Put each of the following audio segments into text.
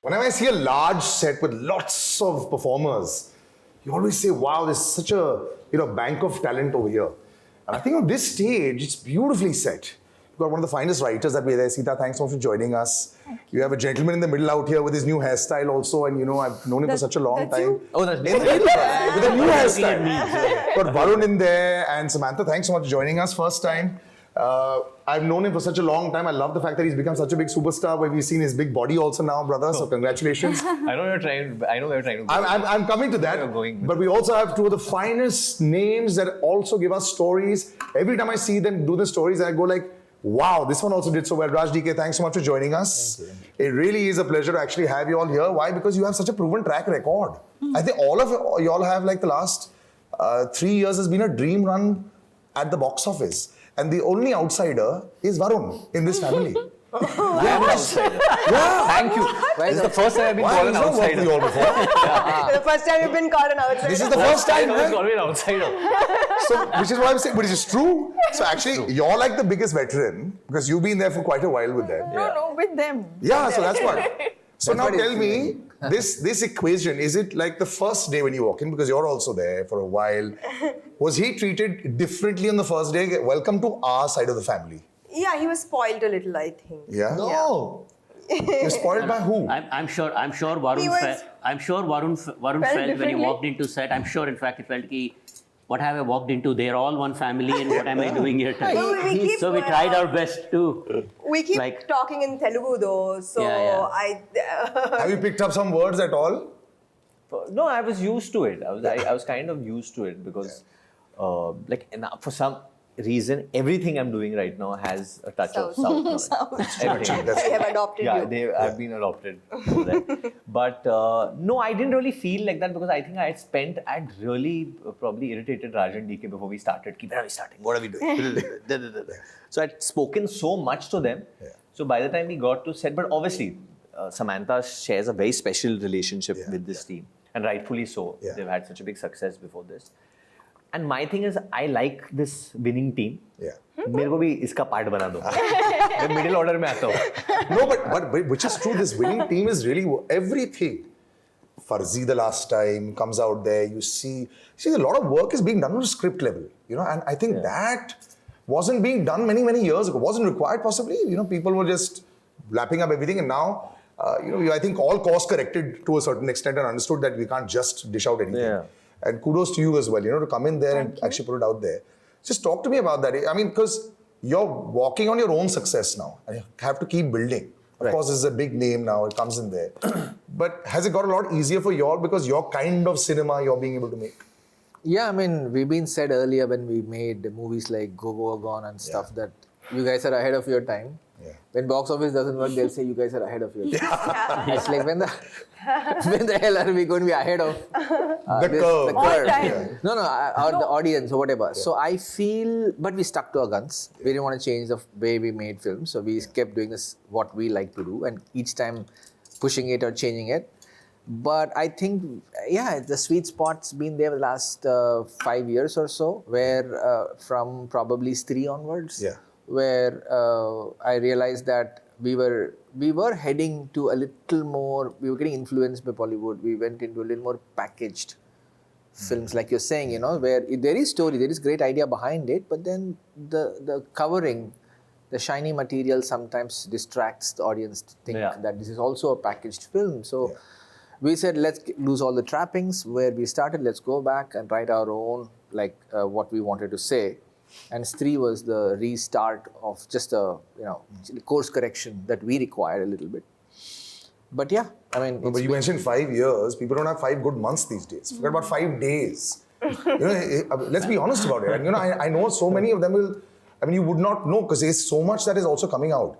whenever I see a large set with lots of performers, you always say, wow, there's such a bank of talent over here. And I think on this stage, it's beautifully set. You've got one of the finest writers that we're there. Sita, thanks so much for joining us. You have a gentleman in the middle out here with his new hairstyle also, and I've known him for such a long time. You? Oh, that's me. With a new hairstyle. Got Varun in there, and Samantha, thanks so much for joining us first time. I've known him for such a long time. I love the fact that he's become such a big superstar. Where we've seen his big body also now, brother. So congratulations. I know where you're trying to go. I'm coming to that. But we also have two of the finest names that also give us stories. Every time I see them do the stories, I go like, wow, this one also did so well. Raj DK, thanks so much for joining us. Thank you. It really is a pleasure to actually have you all here. Why? Because you have such a proven track record. I think all of you all have like the last 3 years has been a dream run at the box office. And the only outsider is Varun in this family. I am an outsider. Yeah. Thank you. This is the first time I've been called an outsider. You all before? The first time you've been called an outsider. This is the first time, I was man. always an outsider. So, which is why I'm saying, but it's true. So actually, you're like the biggest veteran because you've been there for quite a while with them. No, with them. Yeah, so that's what. So now tell me, this equation, is it like the first day when you walk in, because you're also there for a while, was he treated differently on the first day? Welcome to our side of the family. Yeah, he was spoiled a little, I think. Yeah? No. You're spoiled by who? I'm sure Varun He was- felt. I'm sure Varun felt when he differently. walked into set. I'm sure, in fact, he felt ki, what have I walked into? They're all one family, and what am I doing here today? No, we keep- So we tried our best to. We keep Like- talking in Telugu though, so Have you picked up some words at all? No, I was used to it. I was kind of used to it because, for some reason, everything I'm doing right now has a touch of South. knowledge. Everything. I have adopted you. I've been adopted. For that. But no, I didn't really feel like that because I think I'd really probably irritated Raj and DK before we started. When are we starting? What are we doing? So I'd spoken so much to them. Yeah. So by the time we got to set, but obviously Samantha shares a very special relationship with this team, and rightfully so. Yeah. They've had such a big success before this. And my thing is, I like this winning team. Yeah. मेरे को भी इसका part बना दो. मैं middle order में आता हूँ. No, but which is true, this winning team is really everything. Farzi the last time comes out there, you see a lot of work is being done on a script level, and I think that wasn't being done many, many years ago, wasn't required possibly, people were just lapping up everything, and now, I think all course corrected to a certain extent and understood that we can't just dish out anything. Yeah. And kudos to you as well, to come in there and actually put it out there. Just talk to me about that. I mean, because you're walking on your own success now and you have to keep building. Of course, this is a big name now, it comes in there. But has it got a lot easier for you all because your kind of cinema you're being able to make? Yeah, I mean, we've been said earlier when we made movies like Go Go Gone and stuff that you guys are ahead of your time. Yeah. When box office doesn't work, they'll say you guys are ahead of your time. It's like when the hell are we going to be ahead of The curve. All curve? time. Yeah. No, or the audience or whatever. So I feel, but we stuck to our guns. We didn't want to change the way we made films. So we kept doing this, what we like to do, and each time pushing it or changing it. But I think, the sweet spot's been there the last 5 years or so, where from probably Stree onwards, where I realized that we were heading to a little more, we were getting influenced by Bollywood. We went into a little more packaged films, like you're saying, where there is story, there is great idea behind it, but then the covering, the shiny material sometimes distracts the audience to think that this is also a packaged film. So we said, let's lose all the trappings where we started, let's go back and write our own, what we wanted to say. And Stree was the restart of just a, course correction that we required a little bit. But yeah, I mean... But you mentioned 5 years. People don't have 5 good months these days. Forget about 5 days. Let's be honest about it. And I know so many of them you would not know because there's so much that is also coming out.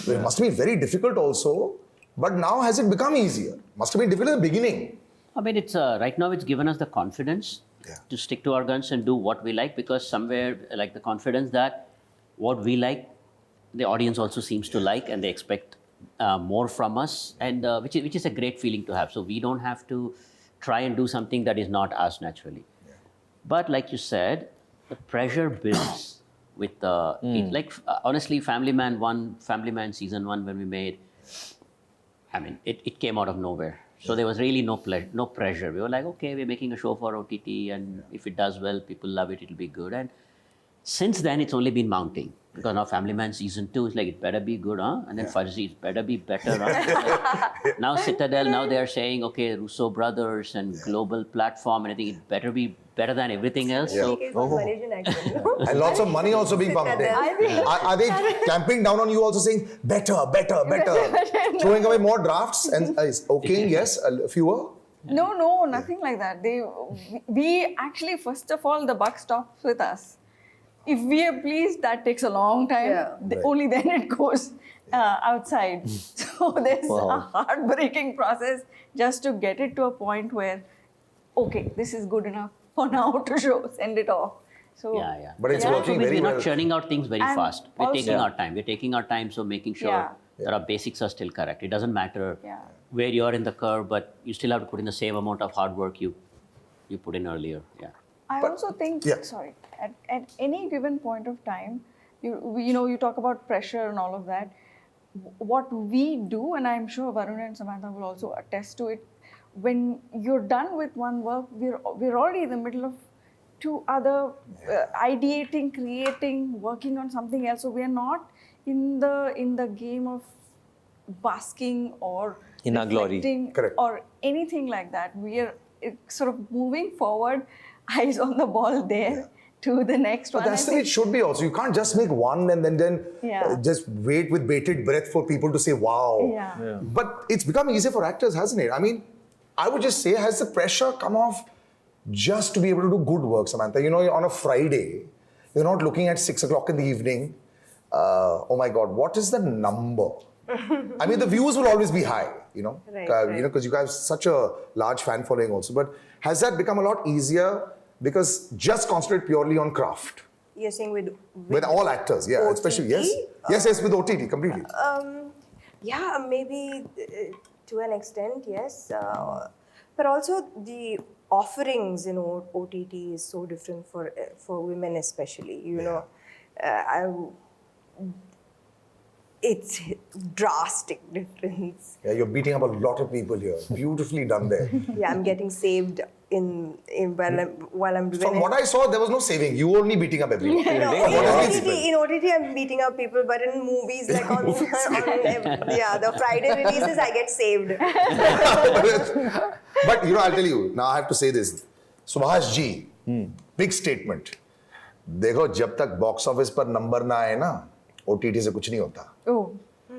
It must be very difficult also. But now has it become easier? Must have been difficult in the beginning. I mean, it's right now it's given us the confidence to stick to our guns and do what we like, because somewhere like the confidence that what we like, the audience also seems to like, and they expect more from us, and which is a great feeling to have. So we don't have to try and do something that is not us naturally. Yeah. But like you said, the pressure builds with honestly, Family Man season 1 when we made, I mean, it came out of nowhere. So there was really no pressure. We were like, okay, we're making a show for OTT, and if it does well, people love it, it'll be good. And since then, it's only been mounting. Because now Family Man season 2 is like, it better be good, huh? And then Farzi, it better be better, huh? Now Citadel, now they're saying, okay, Russo brothers and global platform, and I think it better be better than everything else. So, It was Malaysian accent, no? And lots of money also being pumped in. Are they clamping down on you also saying, better, throwing away more drafts and okaying, yes, fewer? No, nothing like that. We actually, first of all, the buck stops with us. If we are pleased, that takes a long time. Yeah. Only then it goes outside. So there's a heartbreaking process just to get it to a point where, okay, this is good enough for now to show, send it off. So yeah. But it's working We're very not well. churning out things very And fast. We're also- taking our time. We're taking our time, so making sure that our basics are still correct. It doesn't matter where you are in the curve, but you still have to put in the same amount of hard work you put in earlier. Yeah. I also think, sorry, at any given point of time, you talk about pressure and all of that. What we do, and I'm sure Varun and Samantha will also attest to it, when you're done with one work, we're already in the middle of 2 other ideating, creating, working on something else. So we are not in the game of basking or in our glory. reflecting Correct. or anything like that. We are sort of moving forward, eyes on the ball there to the next But one. that's the way it should be also. You can't just make one and then just wait with bated breath for people to say, wow. Yeah. But it's become easier for actors, hasn't it? I mean, I would just say, has the pressure come off just to be able to do good work, Samantha? You know, on a Friday, you're not looking at 6 o'clock in the evening. Oh my God, what is the number? I mean, the views will always be high, you know, because you guys have such a large fan following also. But has that become a lot easier because just concentrate purely on craft? You're saying With all actors, yeah, OTT? especially, yes, with OTT, completely. Yeah, maybe to an extent, yes. But also the offerings in OTT is so different for women, especially. You know, it's drastic difference. Yeah, you're beating up a lot of people here. Beautifully done there. Yeah, I'm getting saved while I'm doing From it. what I saw, there was no saving. You were only beating up everyone. In OTT, I'm beating up people, but in movies, like on the Friday releases, I get saved. But you know, I'll tell you, now I have to say this. Subhash ji, big statement. देखो जब तक box office पर number ना आए ना OTT से कुछ नहीं होता.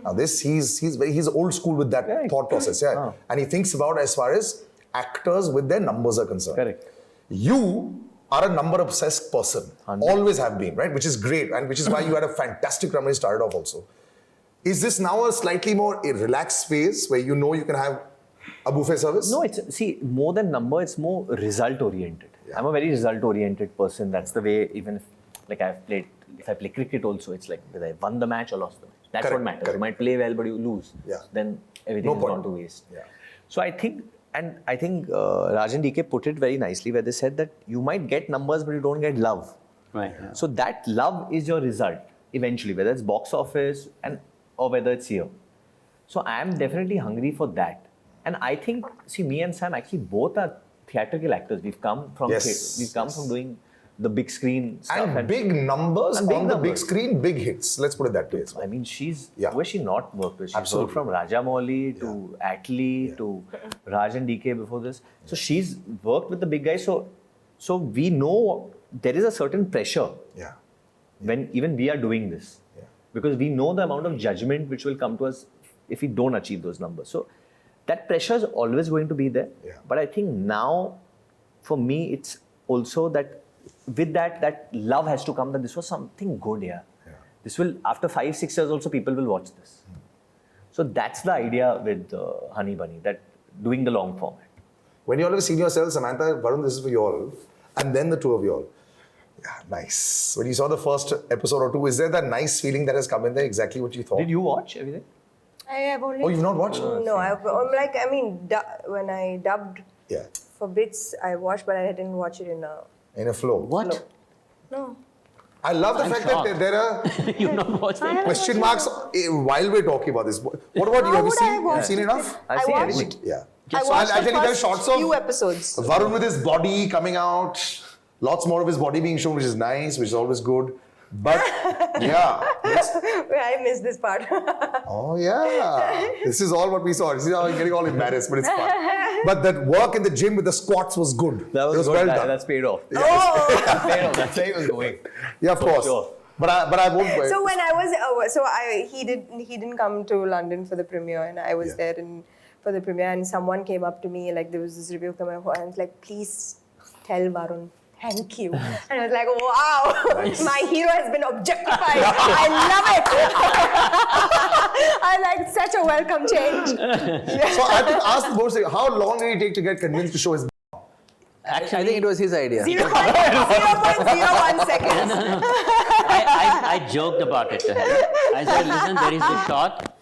Now this he's old school with that thought process, and he thinks about as far as actors with their numbers are concerned. Correct. You are a number obsessed person, always have been, right? Which is great, and which is why you had a fantastic run when you started off also. Is this now a slightly more relaxed phase where you know you can have a buffet service? No, see, more than number, it's more result oriented. I'm a very result oriented person. That's the way, even if I play cricket also, it's like whether I won the match or lost the match. That's what matters. You might play well, but you lose. Then everything is gone to waste. So I think Rajan DK put it very nicely where they said that you might get numbers, but you don't get love. Right. Yeah. So that love is your result eventually, whether it's box office or whether it's here. So I am definitely hungry for that. And I think, see, me and Sam actually both are theatrical actors. We've come from from doing the big screen stuff. And big numbers on the big screen, big hits. Let's put it that way. I mean, where's she not worked with? She's worked from Rajamouli to Atlee to Rajan DK before this. So she's worked with the big guys. So we know there is a certain pressure when even we are doing this. Because we know the amount of judgment which will come to us if we don't achieve those numbers. So that pressure is always going to be there. But I think now, for me, it's also that with that love has to come that this was something good, This will, after 5-6 years also, people will watch this. So that's the idea with Honey Bunny, that doing the long format. When you all have seen yourself, Samantha, Varun, this is for you all. And then the two of you all. Yeah, nice. When you saw the first episode or two, is there that nice feeling that has come in there, exactly what you thought? Did you watch everything? I have only. Oh, you've not watched? No, when I dubbed for bits, I watched, but I didn't watch it in a flow. What? No. I love the I'm fact shocked. that there are You've not watched it? question marks while we're talking about this. What about you? How Have you would I seen? watch Have you seen it? enough? I've I seen watched- everything. Yeah. I So watched I'll the tell you, there are first shots of few episodes. Varun with his body coming out. Lots more of his body being shown, which is nice, which is always good. But yeah. I missed this part. Oh yeah. This is all what we saw. This is how I'm getting all embarrassed, but it's fun. But that work in the gym with the squats was good. That was it was good. well That- done. That's paid off. Oh. That's paid off. That's where he was going. Yeah, of course. sure. But I won't. So when I was, he didn't come to London for the premiere, and I was there for the premiere, and someone came up to me, like there was this review coming up, and I was like, please tell Varun, thank you. And I was like, wow, my hero has been objectified. I love it. I like such a welcome change. So I have to ask the boss, how long did it take to get convinced to show his? Actually, I think it was his idea. 0.01 seconds. I joked about it to him. I said, listen, there is this shot.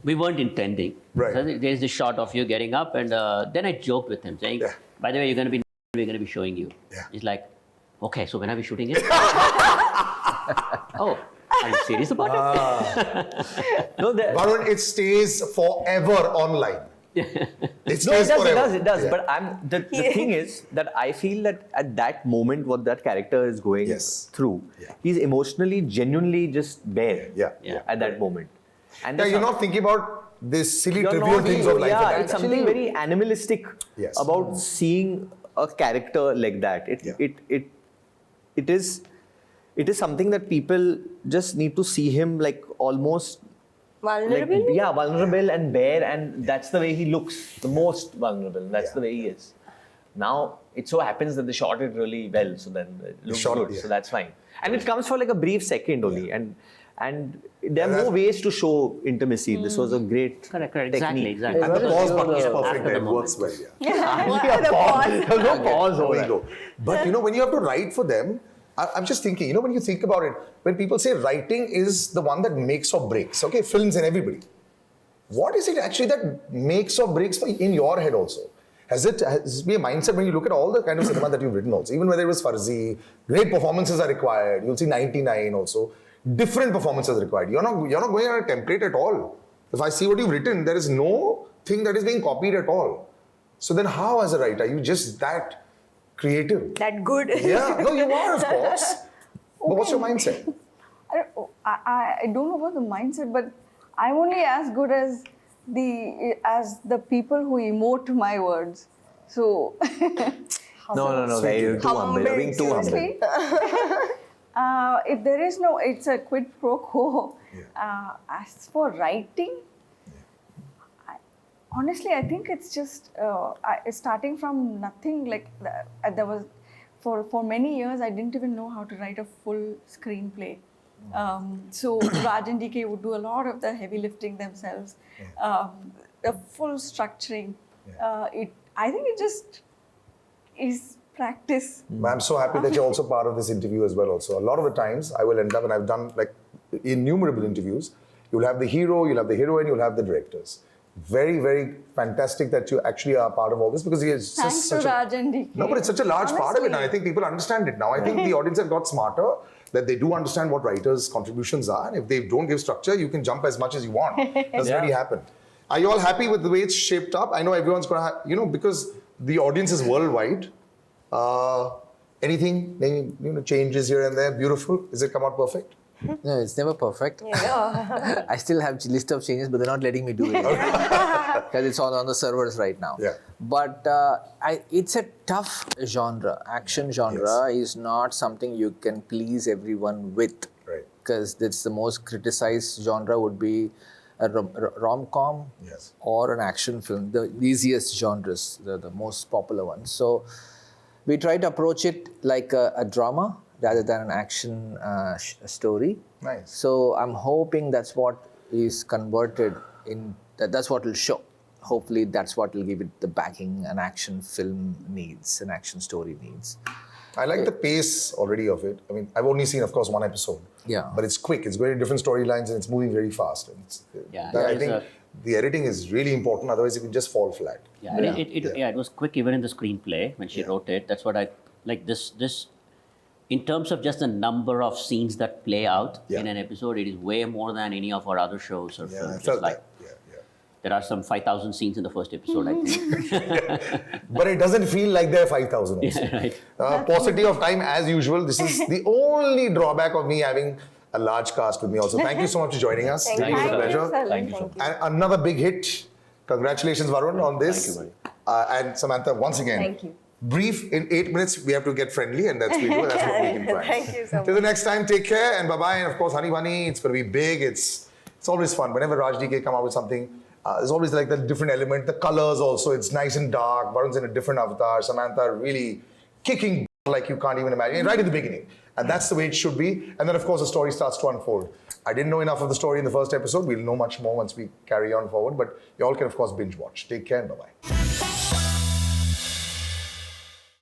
We weren't intending. Right. So there is this shot of you getting up, and then I joked with him, saying, by the way, we're going to be showing you. Yeah. He's like, okay, so when are we shooting it? Oh, are you serious about it? No, Varun, it stays forever online. It No, stays forever. it does. Yeah. But the thing is that I feel that at that moment, what that character is going through, he's emotionally, genuinely just bare. Yeah. At that moment. And Yeah, there's you're some- not thinking about these silly, you're trivial not- things of life. Yeah, at it's that time. something very animalistic Yes. about seeing a character like that. It is something that people just need to see him like almost Vulnerable? like, vulnerable and bare, and that's the way he looks, the most vulnerable. That's the way he is. Now, it so happens that they shot it really well, so then it looks shot it, good, yeah. so that's fine. And it comes for like a brief second only, and there are that's- more ways to show intimacy. This was a great Correct, technique. exactly. And the pause button is Yeah, perfect. after the It works well. moment. Yeah. The pause. There's no pause over There you go. But when you have to write for them, I'm just thinking, when you think about it, when people say writing is the one that makes or breaks, okay, films and everybody. What is it actually that makes or breaks in your head also? Has it been a mindset when you look at all the kind of cinema that you've written also? Even whether it was Farzi, great performances are required. You'll see 99 also. Different performances are required. You're not going on a template at all. If I see what you've written, there is no thing that is being copied at all. So then how as a writer, are you just that creative? That good. Yeah, no, you are, of course. But what's your mindset? I don't know about the mindset, but I'm only as good as the people who emote my words. So No, guys, you're too humble. You're being too humble. seriously, if there is no, it's a quid pro quo. As for writing, honestly, I think it's just starting from nothing. Like there was, for many years, I didn't even know how to write a full screenplay. So Raj and DK would do a lot of the heavy lifting themselves, the full structuring. I think it just is practice. I'm so happy that you're also part of this interview as well. Also, a lot of the times I will end up, and I've done like innumerable interviews. You'll have the hero, you'll have the heroine, you'll have the directors. Very, very fantastic that you actually are part of all this, because it's Thanks just to such Raj a and DK. no, but it's such a large part of it now. I Honestly. think people understand it now. I think the audience have got smarter, that they do understand what writers' contributions are. And if they don't give structure, you can jump as much as you want. That's already happened. Are you all happy with the way it's shaped up? I know everyone's gonna have, because the audience is worldwide. Anything, maybe, changes here and there, beautiful? Is it come out perfect? No, it's never perfect. Yeah. I still have list of changes, but they're not letting me do it because it's all on the servers right now. Yeah. But it's a tough genre. Action genre is not something you can please everyone with. Right. Because it's the most criticized genre would be a rom-com or an action film, the easiest genres, the most popular ones. So we try to approach it like a drama rather than an action story. Nice. So I'm hoping that's what is converted in, that's what will show. Hopefully that's what will give it the backing an action film needs, an action story needs. I like the pace already of it. I mean, I've only seen, of course, one episode. Yeah. But it's quick. It's going in different storylines and it's moving very fast. And I think the editing is really important. Otherwise, it can just fall flat. Yeah, it was quick even in the screenplay when she wrote it. That's what I like. This in terms of just the number of scenes that play out Yeah. in an episode, it is way more than any of our other shows or Yeah, films. I Just felt like, that. Yeah. there are some 5,000 scenes in the first episode, I think. But it doesn't feel like there are 5,000 also. Right. Paucity of time as usual. This is the only drawback of me having a large cast with me also. Thank you so much for joining us. Thank It you. was a Thank you, pleasure. Salman. Thank you so Thank much. And another big hit. Congratulations, Varun, on this. Thank you, buddy. And Samantha, once again, Thank you. brief in 8 minutes. We have to get friendly, and that's what we do. That's what we can try. Thank you so Till much. the next time, take care and bye bye. And of course, Honey Bunny, it's going to be big. It's always fun. Whenever Raj DK come out with something, there's always like the different element. The colors also. It's nice and dark. Varun's in a different avatar. Samantha really kicking like you can't even imagine right in the beginning. And that's the way it should be. And then, of course, the story starts to unfold. I didn't know enough of the story in the first episode. We'll know much more once we carry on forward. But you all can, of course, binge watch. Take care and bye bye.